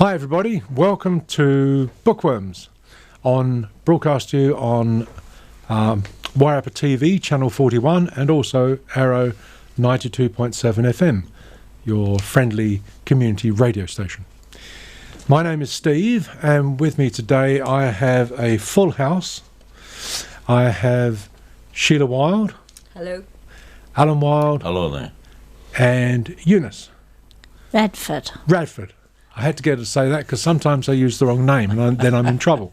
Hi everybody, welcome to Bookworms, broadcast to you on Wairarapa TV, channel 41, and also Arrow 92.7 FM, your friendly community radio station. My name is Steve, and with me today I have a full house. I have Sheila Wild. Hello. Alan Wild. Hello there. And Eunice. Radford. I had to get her to say that because sometimes I use the wrong name and then I'm in trouble.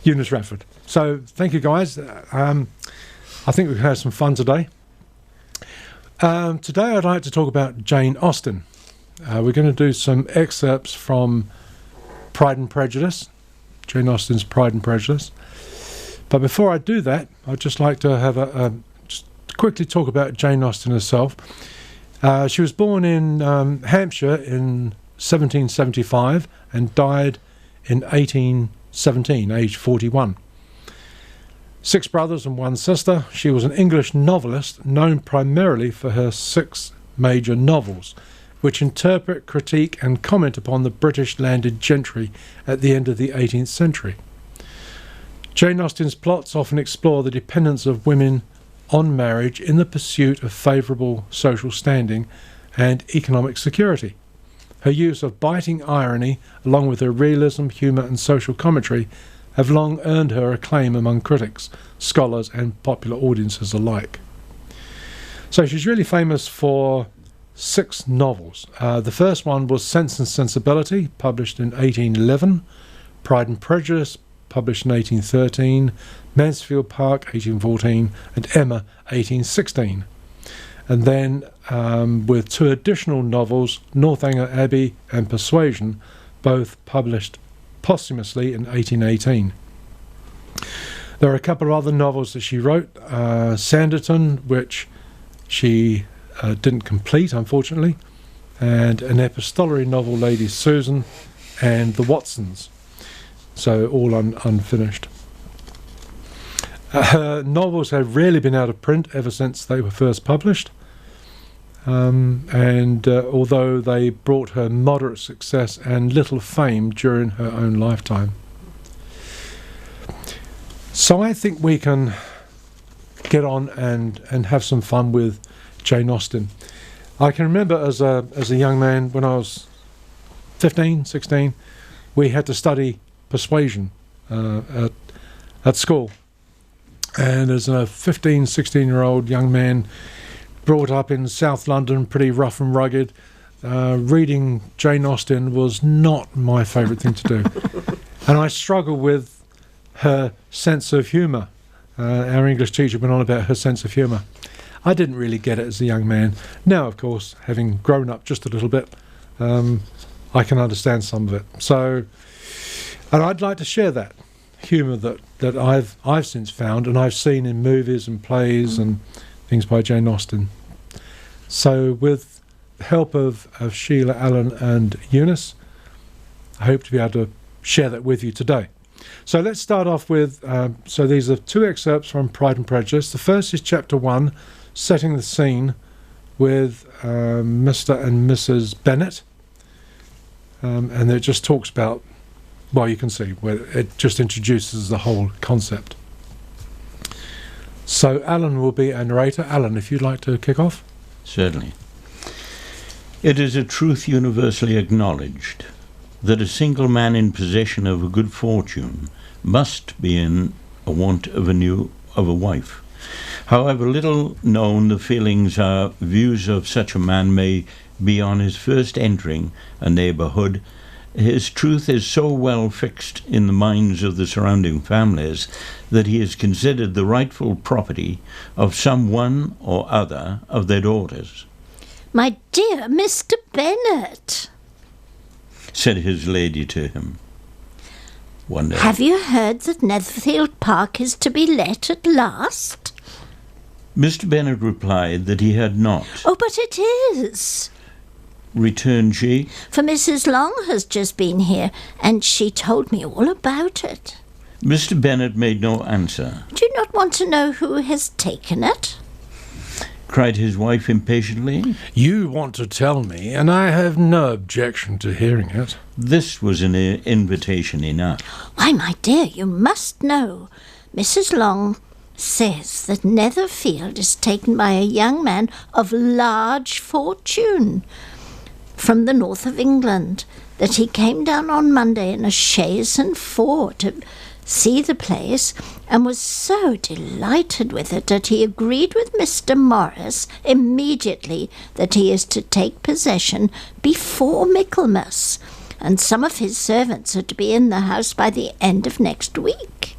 Eunice Radford. So thank you guys. I think we've had some fun today. Today I'd like to talk about Jane Austen. We're going to do some excerpts from Pride and Prejudice, Jane Austen's Pride and Prejudice. But before I do that, I'd just like to have just quickly talk about Jane Austen herself. She was born in Hampshire in 1775 and died in 1817, aged 41. 6 brothers and 1 sister. She was an English novelist known primarily for her 6 major novels, which interpret, critique and comment upon the British landed gentry at the end of the 18th century. Jane Austen's plots often explore the dependence of women on marriage in the pursuit of favourable social standing and economic security. Her use of biting irony, along with her realism, humour and social commentary, have long earned her acclaim among critics, scholars and popular audiences alike. So she's really famous for 6 novels. The first one was Sense and Sensibility, published in 1811, Pride and Prejudice, published in 1813, Mansfield Park, 1814, and Emma, 1816. And then with 2 additional novels, Northanger Abbey and Persuasion, both published posthumously in 1818. There are a couple of other novels that she wrote, Sanditon, which she didn't complete, unfortunately, and an epistolary novel, Lady Susan, and The Watsons. So all unfinished. Her novels have rarely been out of print ever since they were first published, and although they brought her moderate success and little fame during her own lifetime. So I think we can get on and have some fun with Jane Austen. I can remember as a young man, when I was 15, 16, we had to study Persuasion at school, and as a 15, 16-year-old young man brought up in South London, pretty rough and rugged, reading Jane Austen was not my favourite thing to do. And I struggled with her sense of humour. Our English teacher went on about her sense of humour. I didn't really get it as a young man. Now, of course, having grown up just a little bit, I can understand some of it. So, and I'd like to share that humour that I've since found and I've seen in movies and plays and things by Jane Austen. So with the help of Sheila, Alan and Eunice, I hope to be able to share that with you today. So let's start off with, so these are 2 excerpts from Pride and Prejudice. The first is chapter 1, setting the scene with Mr. and Mrs. Bennet. And it just talks about, well, you can see where it just introduces the whole concept. So Alan will be our narrator. Alan, if you'd like to kick off. Certainly. It is a truth universally acknowledged that a single man in possession of a good fortune must be in a want of a wife. However little known the feelings or views of such a man may be on his first entering a neighbourhood, his truth is so well fixed in the minds of the surrounding families that he is considered the rightful property of some one or other of their daughters. My dear Mr. Bennet, said his lady to him one day. Have you heard that Netherfield Park is to be let at last? Mr. Bennet replied that he had not. Oh, but it is, returned she. For Mrs. Long has just been here, and she told me all about it. Mr. Bennet made no answer. Do you not want to know who has taken it? cried his wife impatiently. You want to tell me, and I have no objection to hearing it. This was an invitation enough. Why, my dear, you must know. Mrs. Long says that Netherfield is taken by a young man of large fortune from the north of England, that he came down on Monday in a chaise and four to see the place, and was so delighted with it that he agreed with Mr. Morris immediately that he is to take possession before Michaelmas, and some of his servants are to be in the house by the end of next week.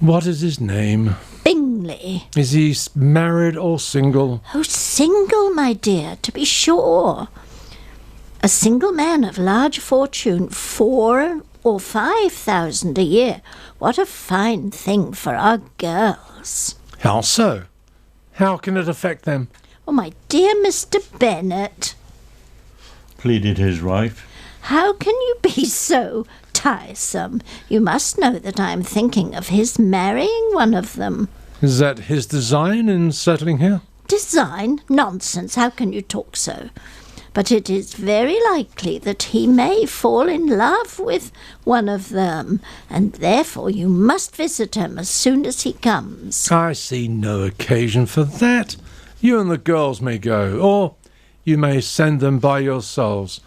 What is his name? Bingley. Is he married or single? Oh, single, my dear, to be sure. A single man of large fortune, 4,000 or 5,000 a year. What a fine thing for our girls. How so? How can it affect them? Oh, my dear Mr. Bennet, Pleaded his wife. how can you be so tiresome? You must know that I am thinking of his marrying one of them. Is that his design in settling here? Design? Nonsense, how can you talk so? But it is very likely that he may fall in love with one of them, and therefore you must visit him as soon as he comes. I see no occasion for that. You and the girls may go, or you may send them by yourselves,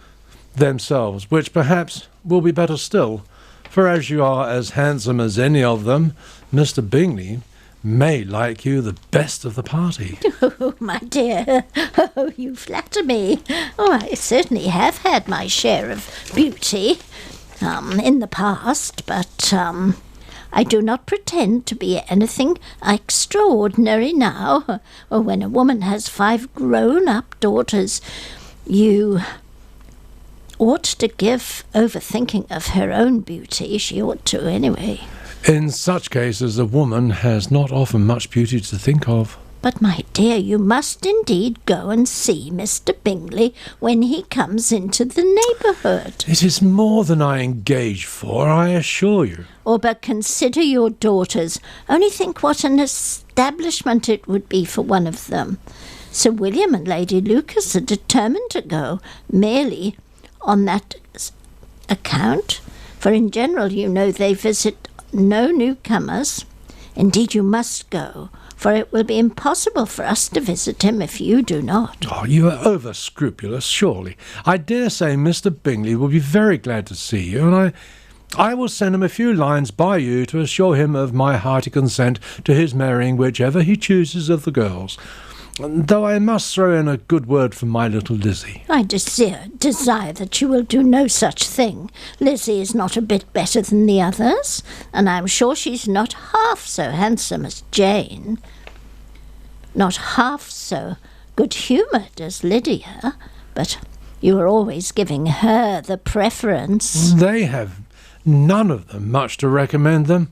which perhaps will be better still, for as you are as handsome as any of them, Mr. Bingley may like you the best of the party. Oh, my dear, oh, you flatter me. Oh, I certainly have had my share of beauty in the past, but I do not pretend to be anything extraordinary now. When a woman has 5 grown-up daughters, you ought to give over thinking of her own beauty. She ought to, anyway. In such cases, a woman has not often much beauty to think of. But, my dear, you must indeed go and see Mr. Bingley when he comes into the neighbourhood. It is more than I engage for, I assure you. But consider your daughters. Only think what an establishment it would be for one of them. Sir William and Lady Lucas are determined to go, merely on that account, for in general, you know, they visit no newcomers. Indeed, you must go, for it will be impossible for us to visit him if you do not. Oh, you are over-scrupulous, surely. I dare say Mr. Bingley will be very glad to see you, and I will send him a few lines by you to assure him of my hearty consent to his marrying whichever he chooses of the girls. Though I must throw in a good word for my little Lizzie. I desire that you will do no such thing. Lizzie is not a bit better than the others, and I am sure she's not half so handsome as Jane. Not half so good-humoured as Lydia, but you are always giving her the preference. They have none of them much to recommend them,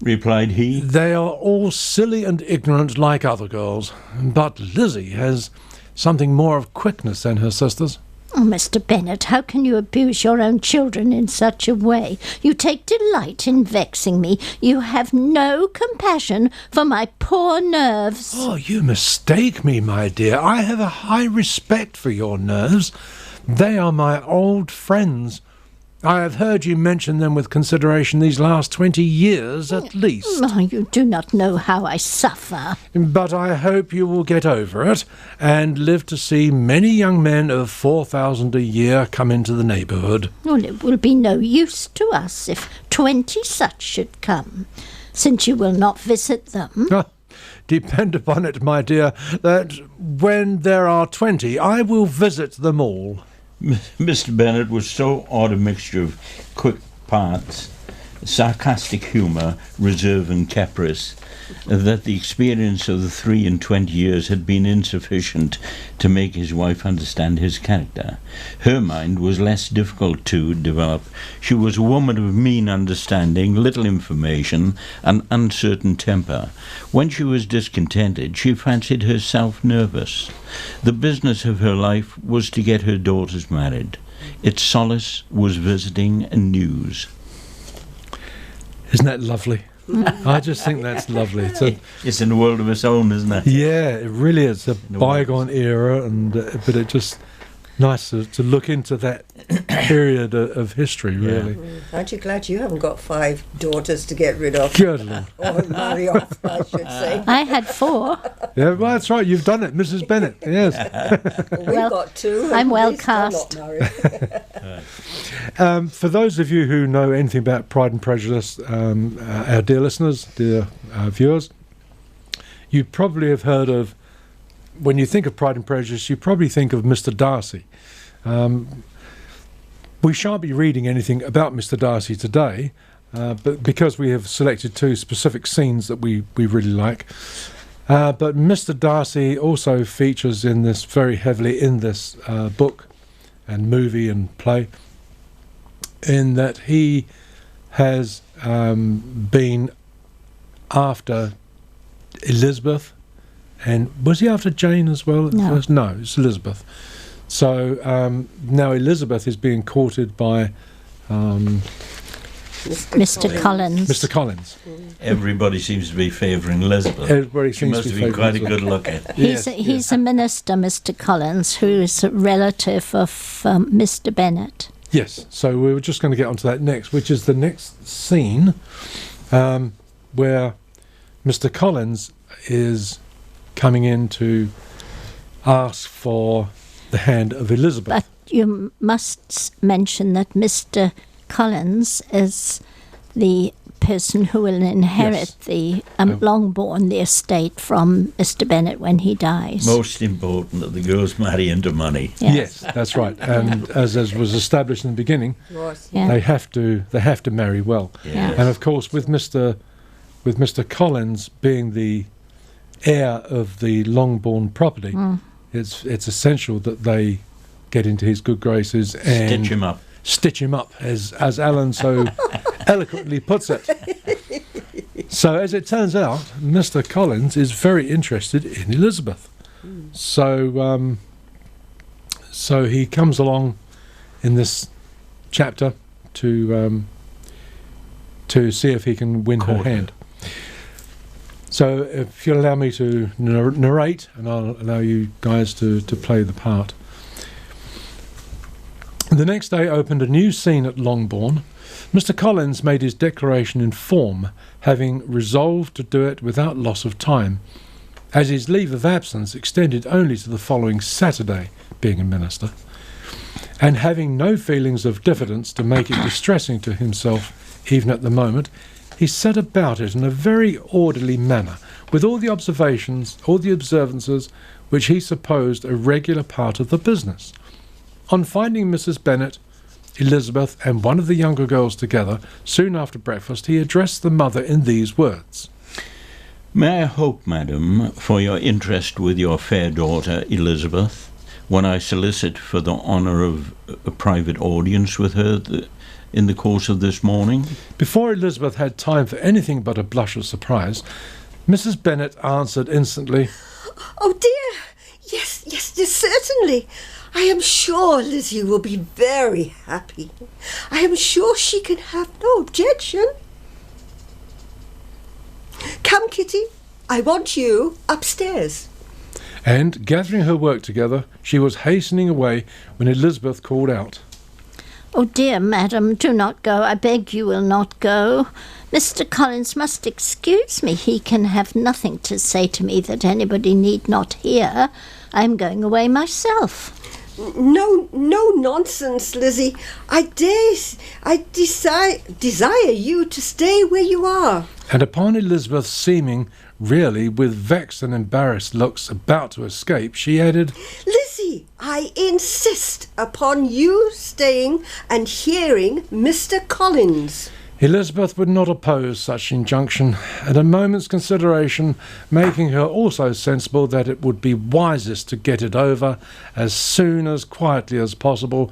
replied he. They are all silly and ignorant like other girls, but Lizzie has something more of quickness than her sisters. Oh, Mr. Bennet, how can you abuse your own children in such a way? You take delight in vexing me. You have no compassion for my poor nerves. Oh, you mistake me, my dear. I have a high respect for your nerves. They are my old friends. I have heard you mention them with consideration these last 20 years at least. Oh, you do not know how I suffer. But I hope you will get over it and live to see many young men of 4,000 a year come into the neighbourhood. Well, it will be no use to us if 20 such should come, since you will not visit them. Depend upon it, my dear, that when there are 20, I will visit them all. Mr. Bennet was so odd a mixture of quick parts, sarcastic humour, reserve and caprice, that the experience of the 23 years had been insufficient to make his wife understand his character. Her mind was less difficult to develop. She was a woman of mean understanding, little information, and uncertain temper. When she was discontented, she fancied herself nervous. The business of her life was to get her daughters married. Its solace was visiting and news. Isn't that lovely? I just think that's lovely. It's in a world of its own, isn't it? Yeah, it really is a bygone era, and but it just nice to look into that period of history, really. Aren't you glad you haven't got 5 daughters to get rid of? Good Lord. Or marry off, I should say. I had 4. Yeah, well, that's right. You've done it, Mrs. Bennett. Yes. We've got 2. I'm well We're still cast. not married. For those of you who know anything about Pride and Prejudice, our dear listeners, dear viewers, you probably have heard of, when you think of Pride and Prejudice, you probably think of Mr. Darcy. We shan't be reading anything about Mr. Darcy today, but because we have selected 2 specific scenes that we really like. But Mr. Darcy also features in this very heavily in this book and movie and play, in that he has been after Elizabeth. And was he after Jane as well at first? No, it's Elizabeth. So now Elizabeth is being courted by Mr. Collins. Mr. Collins. Everybody seems to be favouring Elizabeth. Everybody She seems must to have be been quite a favouring good looker. He's a minister, Mr. Collins, who is a relative of Mr. Bennet. Yes, so we were just going to get onto that next, which is the next scene where Mr. Collins is coming in to ask for the hand of Elizabeth. But you must mention that Mr. Collins is the person who will inherit the Longbourn, the estate, from Mr. Bennet when he dies. Most important that the girls marry into money. Yes, that's right. And as was established in the beginning, they have to marry well. Yes. And of course, with Mr. Collins being the heir of the Longbourn property, it's essential that they get into his good graces and stitch him up, as Alan so eloquently puts it. So as it turns out, Mr. Collins is very interested in Elizabeth. So he comes along in this chapter to see if he can win her hand. So if you'll allow me to narrate, and I'll allow you guys to play the part. The next day opened a new scene at Longbourn. Mr. Collins made his declaration in form, having resolved to do it without loss of time, as his leave of absence extended only to the following Saturday, being a minister, and having no feelings of diffidence to make it distressing to himself even at the moment, he set about it in a very orderly manner, with all the observances which he supposed a regular part of the business. On finding Mrs. Bennet, Elizabeth, and one of the younger girls together, soon after breakfast, he addressed the mother in these words. May I hope, madam, for your interest with your fair daughter, Elizabeth, when I solicit for the honour of a private audience with her in the course of this morning? Before Elizabeth had time for anything but a blush of surprise, Mrs. Bennet answered instantly, Oh dear, yes, certainly. I am sure Lizzie will be very happy. I am sure she can have no objection. Come, Kitty, I want you upstairs. And, gathering her work together, she was hastening away when Elizabeth called out, Oh dear, madam, do not go. I beg you will not go. Mr. Collins must excuse me. He can have nothing to say to me that anybody need not hear. I am going away myself. No nonsense, Lizzie. I desire you to stay where you are. And upon Elizabeth seeming, really, with vexed and embarrassed looks, about to escape, she added, Lizzie, I insist upon you staying and hearing Mr. Collins. Elizabeth would not oppose such injunction, and a moment's consideration making her also sensible that it would be wisest to get it over as soon as quietly as possible,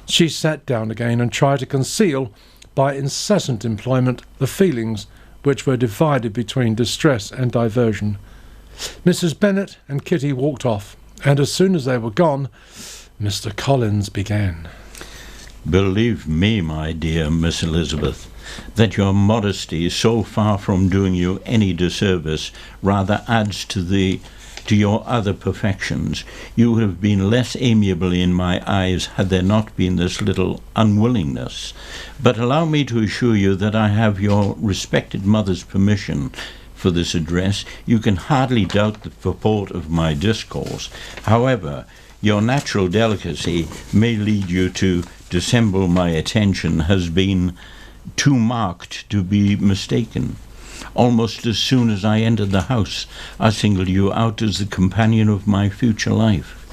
she sat down again and tried to conceal by incessant employment the feelings which were divided between distress and diversion. Mrs. Bennet and Kitty walked off, and as soon as they were gone, Mr. Collins began. Believe me, my dear Miss Elizabeth, that your modesty, so far from doing you any disservice, rather adds to your other perfections. You would have been less amiable in my eyes had there not been this little unwillingness. But allow me to assure you that I have your respected mother's permission for this address. You can hardly doubt the purport of my discourse. However, your natural delicacy may lead you to dissemble my attention has been too marked to be mistaken. Almost as soon as I entered the house, I singled you out as the companion of my future life.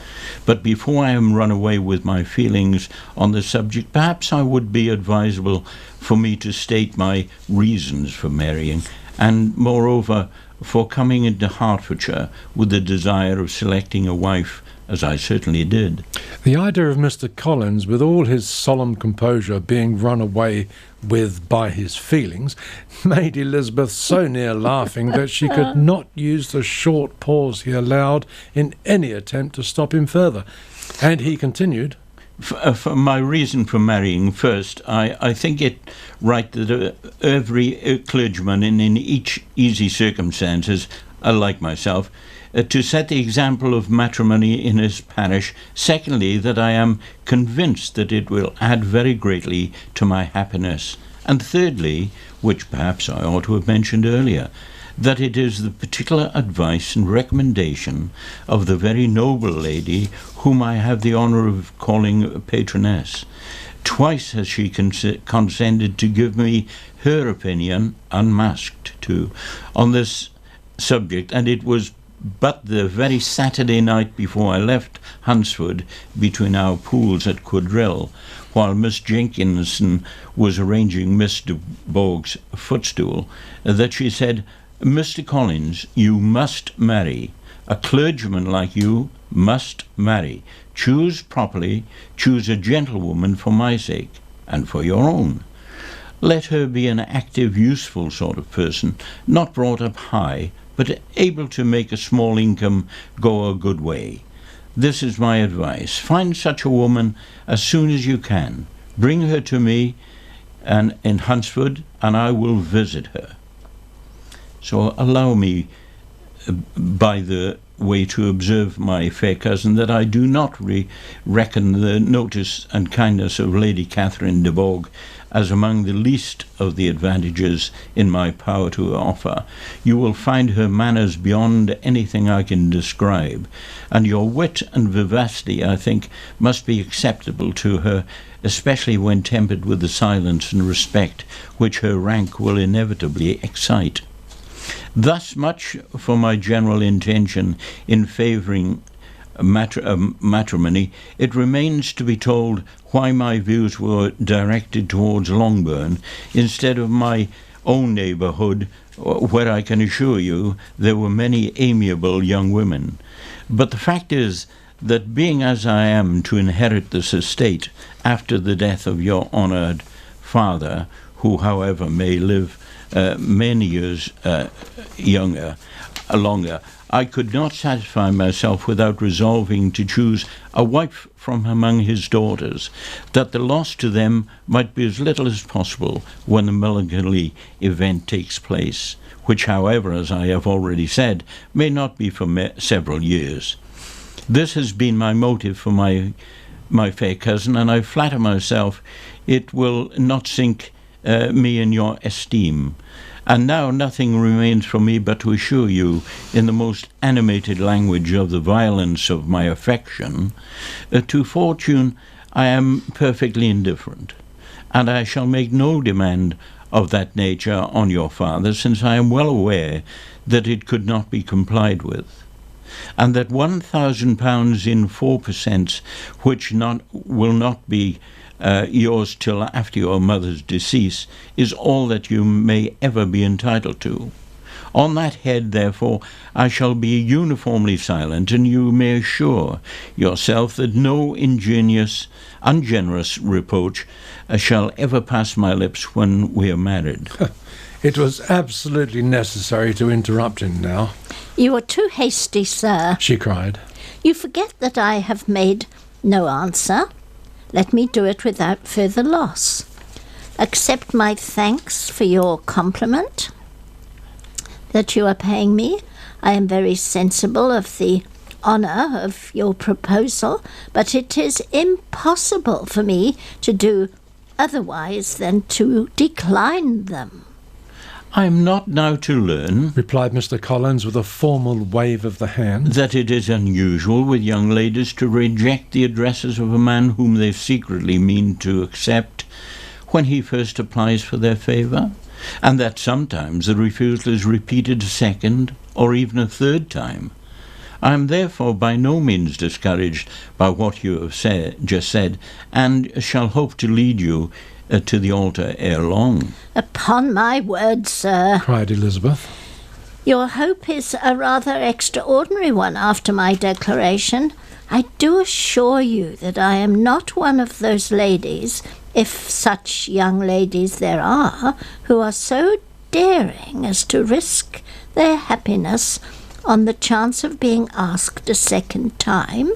But before I am run away with my feelings on the subject, perhaps I would be advisable for me to state my reasons for marrying, and moreover for coming into Hertfordshire with the desire of selecting a wife, as I certainly did. The idea of Mr. Collins, with all his solemn composure, being run away with by his feelings, made Elizabeth so near laughing that she could not use the short pause he allowed in any attempt to stop him further. And he continued, For my reason for marrying, first, I think it right that every clergyman in each easy circumstances, like myself, to set the example of matrimony in his parish. Secondly, that I am convinced that it will add very greatly to my happiness. And thirdly, which perhaps I ought to have mentioned earlier, that it is the particular advice and recommendation of the very noble lady whom I have the honour of calling a patroness. Twice has she consented to give me her opinion, unmasked too, on this subject, and it was but the very Saturday night before I left Hunsford, between our pools at Quadrille, while Miss Jenkinson was arranging Miss de Bourgh's footstool, that she said, "Mr. Collins, you must marry. A clergyman like you must marry. Choose properly, choose a gentlewoman for my sake, and for your own. Let her be an active, useful sort of person, not brought up high, but able to make a small income go a good way. This is my advice. Find such a woman as soon as you can. Bring her to me and in Hunsford, and I will visit her." So allow me, by the way, to observe, my fair cousin, that I do not reckon the notice and kindness of Lady Catherine de Bourgh as among the least of the advantages in my power to offer. You will find her manners beyond anything I can describe, and your wit and vivacity, I think, must be acceptable to her, especially when tempered with the silence and respect which her rank will inevitably excite. Thus much for my general intention in favouring matrimony. It remains to be told why my views were directed towards Longbourn instead of my own neighbourhood, where I can assure you there were many amiable young women. But the fact is that, being as I am to inherit this estate after the death of your honoured father, who, however, may live many years longer, I could not satisfy myself without resolving to choose a wife from among his daughters, that the loss to them might be as little as possible when the melancholy event takes place, which, however, as I have already said, may not be for several years. This has been my motive for my fair cousin, and I flatter myself it will not sink me in your esteem. And now nothing remains for me but to assure you, in the most animated language, of the violence of my affection. To fortune I am perfectly indifferent, and I shall make no demand of that nature on your father, since I am well aware that it could not be complied with, and that £1,000 in 4%, which will not be yours till after your mother's decease, is all that you may ever be entitled to. On that head, therefore, I shall be uniformly silent, and you may assure yourself that no ungenerous reproach shall ever pass my lips when we are married. It was absolutely necessary to interrupt him now. "You are too hasty, sir," she cried. "You forget that I have made no answer. let me do it without further loss. Accept my thanks for your compliment that you are paying me. I am very sensible of the honour of your proposal, but it is impossible for me to do otherwise than to decline them. I am not now to learn, replied Mr. Collins with a formal wave of the hand, that it is unusual with young ladies to reject the addresses of a man whom they secretly mean to accept when he first applies for their favour, and that sometimes the refusal is repeated a second or even a third time. I am therefore by no means discouraged by what you have just said, and shall hope to lead you to the altar ere long. Upon my word, sir, cried Elizabeth. Your hope is a rather extraordinary one after my declaration. I do assure you that I am not one of those ladies, if such young ladies there are, who are so daring as to risk their happiness on the chance of being asked a second time.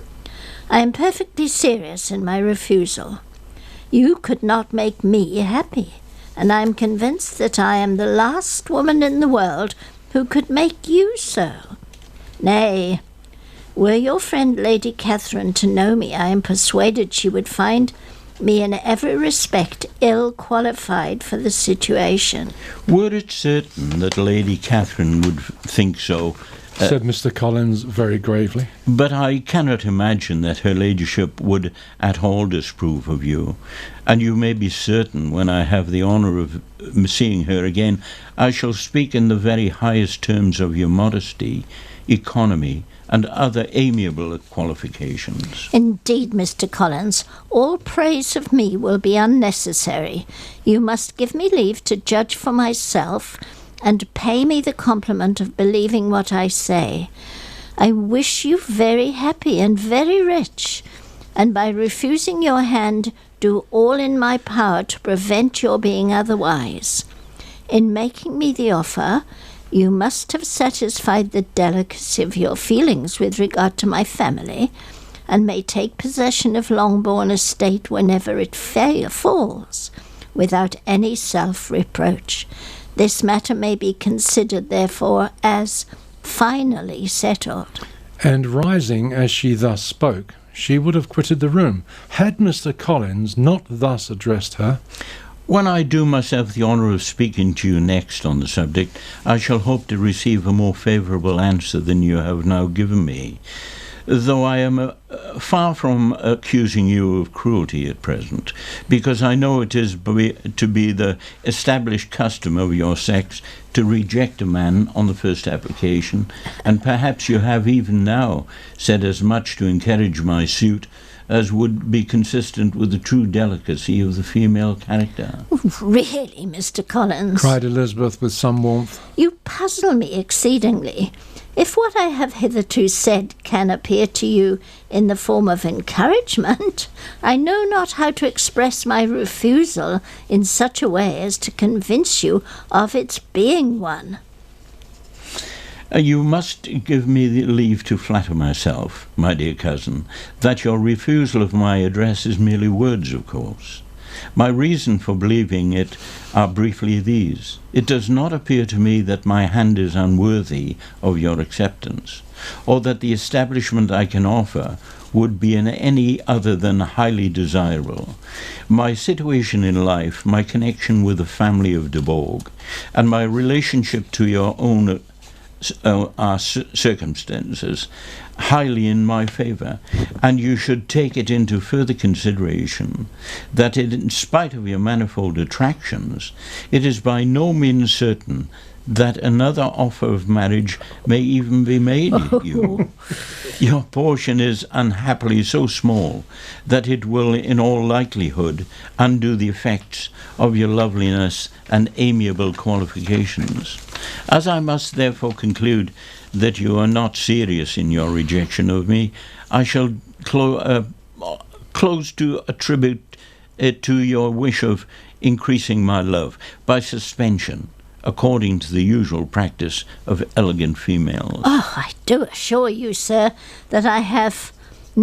I am perfectly serious in my refusal. You could not make me happy, and I am convinced that I am the last woman in the world who could make you so. Nay, were your friend Lady Catherine to know me, I am persuaded she would find me in every respect ill qualified for the situation. Were it certain that Lady Catherine would think so, said Mr. Collins very gravely. But I cannot imagine that her ladyship would at all disapprove of you, and you may be certain when I have the honour of seeing her again, I shall speak in the very highest terms of your modesty, economy, and other amiable qualifications. Indeed, Mr. Collins, all praise of me will be unnecessary. You must give me leave to judge for myself, and pay me the compliment of believing what I say. I wish you very happy and very rich, and by refusing your hand, do all in my power to prevent your being otherwise. In making me the offer, you must have satisfied the delicacy of your feelings with regard to my family, and may take possession of Longbourn estate whenever it falls, without any self-reproach. This matter may be considered, therefore, as finally settled. And rising as she thus spoke, she would have quitted the room, had Mr. Collins not thus addressed her. When I do myself the honour of speaking to you next on the subject, I shall hope to receive a more favourable answer than you have now given me, though I am far from accusing you of cruelty at present, because I know it is to be the established custom of your sex to reject a man on the first application, and perhaps you have even now said as much to encourage my suit as would be consistent with the true delicacy of the female character. Really, Mr. Collins, cried Elizabeth with some warmth, you puzzle me exceedingly. If what I have hitherto said can appear to you in the form of encouragement, I know not how to express my refusal in such a way as to convince you of its being one. You must give me the leave to flatter myself, my dear cousin, that your refusal of my address is merely words, of course. My reason for believing it are briefly these. It does not appear to me that my hand is unworthy of your acceptance, or that the establishment I can offer would be in any other than highly desirable. My situation in life, my connection with the family of de Bourgh, and my relationship to your own circumstances highly in my favour, and you should take it into further consideration that in spite of your manifold attractions, it is by no means certain that another offer of marriage may even be made you. Your portion is unhappily so small that it will in all likelihood undo the effects of your loveliness and amiable qualifications. As I must therefore conclude that you are not serious in your rejection of me, I shall close to attribute it to your wish of increasing my love by suspension, according to the usual practice of elegant females. Oh, I do assure you, sir, that I have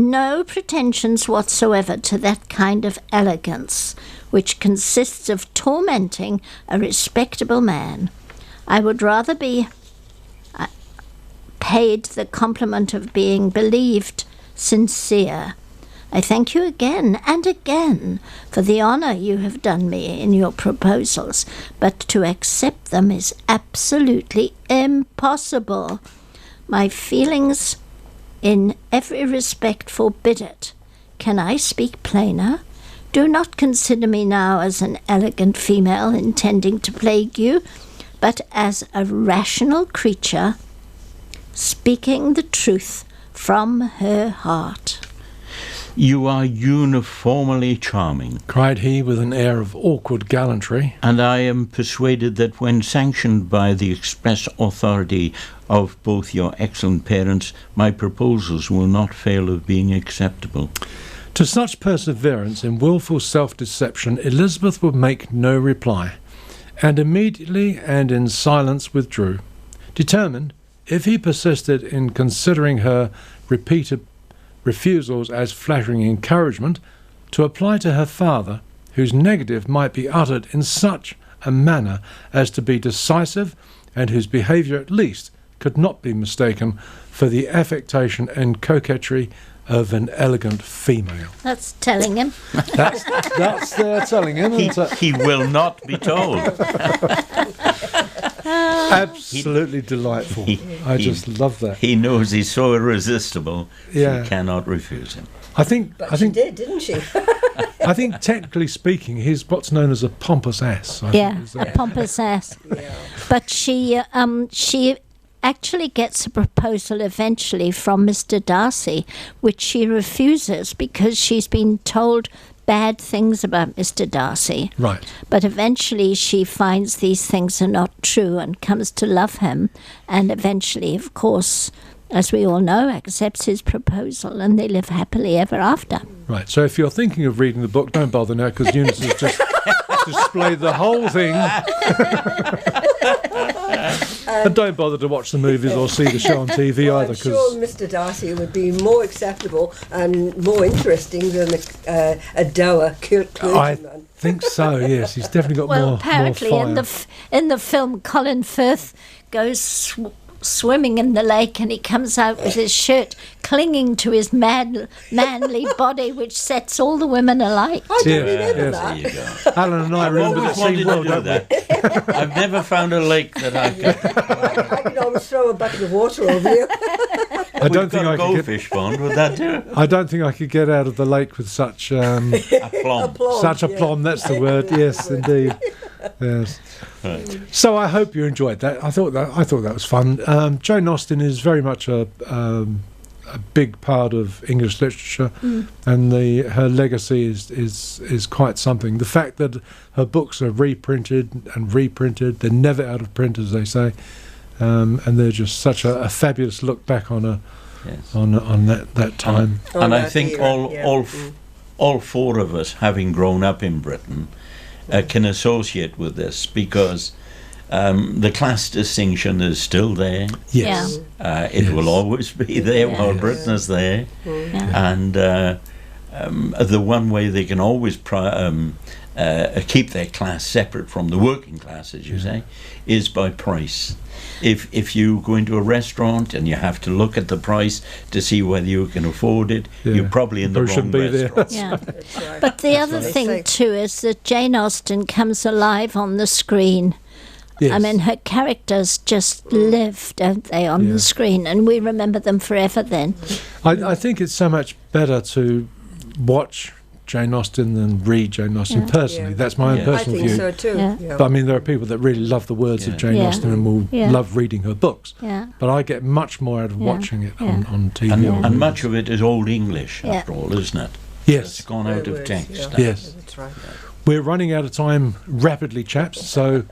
no pretensions whatsoever to that kind of elegance which consists of tormenting a respectable man. I would rather be paid the compliment of being believed sincere. I thank you again and again for the honour you have done me in your proposals, but to accept them is absolutely impossible. My feelings in every respect forbid it. Can I speak plainer? Do not consider me now as an elegant female intending to plague you, but as a rational creature speaking the truth from her heart. You are uniformly charming, cried he with an air of awkward gallantry. and I am persuaded that when sanctioned by the express authority of both your excellent parents, my proposals will not fail of being acceptable. To such perseverance in wilful self-deception Elizabeth would make no reply, and immediately and in silence withdrew, determined, if he persisted in considering her repeated refusals as flattering encouragement, to apply to her father, whose negative might be uttered in such a manner as to be decisive, and whose behaviour at least could not be mistaken for the affectation and coquetry of an elegant female. That's telling him. That's telling him. Isn't it? He will not be told. Absolutely delightful. I just love that. He knows he's so irresistible, Yeah. she cannot refuse him. I think She did, didn't she? I think technically speaking, he's what's known as a pompous ass. I Yeah, think, is a that- pompous ass. But she actually gets a proposal eventually from Mr. Darcy, which she refuses because she's been told bad things about Mr. Darcy. Right. But eventually she finds these things are not true and comes to love him, and eventually, of course, as we all know, accepts his proposal, and they live happily ever after. Right. So if you're thinking of reading the book, don't bother now because Eunice has just displayed the whole thing. And don't bother to watch the movies or see the show on TV either. I'm sure Mr. Darcy would be more acceptable and more interesting than a dour I clergyman. think so. Yes, he's definitely got Well, more. apparently more in fire. in the film, Colin Firth goes swimming in the lake, and he comes out with his shirt clinging to his manly body, which sets all the women alight. I don't Yes, remember yes. that. There you go. Alan and I remember that Always wanted scene to well, do don't we? that. I've never found a lake that I could. I could always throw a bucket of water over you. I don't think I could get. goldfish pond. Would that do? I don't think I could get out of the lake with such Aplomb. Aplomb, such yeah. aplomb. That's the word. Yes, indeed. Yes. Right. So I hope you enjoyed that. I thought that was fun. Jane Austen is very much a big part of English literature, and her legacy is quite something. The fact that her books are reprinted and reprinted, they're never out of print, as they say, and they're just such a fabulous look back on Yes. on that time. And I that think era, all four of us, having grown up in Britain, can associate with this because the class distinction is still there. Yes. It Yes. will always be there while Yes. Britain is there. Yeah. And the one way they can always keep their class separate from the working class, as you say, is by price. If you go into a restaurant and you have to look at the price to see whether you can afford it, Yeah. you're probably in the Probably wrong shouldn't be there. restaurant. Yeah. That's right. But the other what they thing say. too is that Jane Austen comes alive on the screen. Yes. I mean, her characters just live, don't they, on Yeah. the screen, and we remember them forever then. I think it's so much better to watch Jane Austen than read Jane Austen Yeah. personally. Yeah. That's my own Yeah. I personal think view. so too. Yeah. Yeah. But I mean, there are people that really love the words of Yeah. Jane Yeah. Austen and will Yeah. love reading her books. Yeah. But I get much more out of Yeah. watching it Yeah. on TV. And, or and movies. much of it is Old English, Yeah. after all, isn't it? Yes, It's gone out of text. Yeah. Yes. That's right. we're running out of time rapidly, chaps. So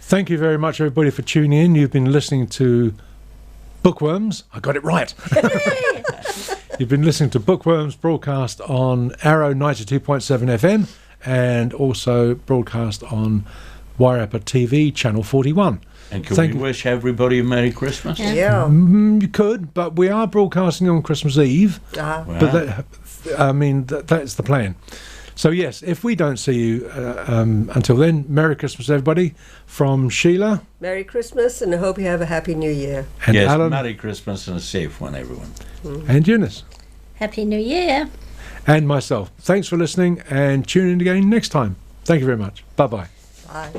thank you very much, everybody, for tuning in. You've been listening to Bookworms. I got it right. You've been listening to Bookworms broadcast on Arrow 92.7 FM and also broadcast on Wairarapa TV, Channel 41. And can Thank we you. wish everybody a Merry Christmas? Yeah. You could, but we are broadcasting on Christmas Eve. Ah. Well, But that's the plan. So yes, if we don't see you until then, Merry Christmas, everybody, from Sheila Merry Christmas, and I hope you have a happy New Year. and yes, Alan Merry Christmas and a safe one, everyone. and Eunice Happy New Year. and myself. Thanks for listening, and tune in again next time. Thank you very much. Bye bye. Bye.